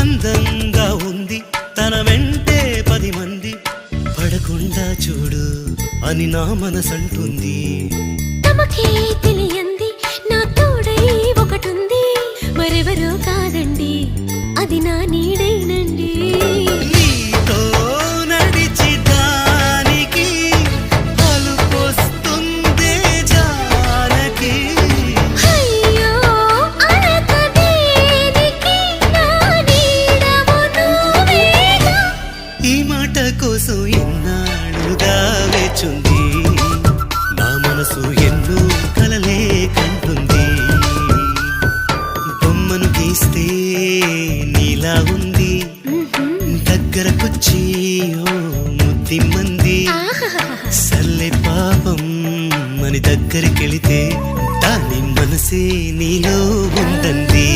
అందంగా ఉంది తన వెంటే 10 మంది పడకుండా చూడు అని నా మనసంటుంది. తమకే తెలియంది నా తోడై ఒకటుంది, మరెవరో కాదండి అది నా నీడైనండి. నీతో నడిచి దానికి అలుపొస్తుందే జానకి. అయ్యో అనక దేనికి నా నీడవు నువ్వేగా. ఈ మాట కోసం ఎన్నాళ్ళుగా వేచుంది నా మనసు ఎన్నో కలలే కంటుంది. బొమ్మను గీస్తే నీలా ఉంది దగ్గరకొచ్చి ఓ ముద్దిమ్మంది. సల్లే పాపం అని దగ్గరికెళితే దాని మనసే నీలో ఉందంది.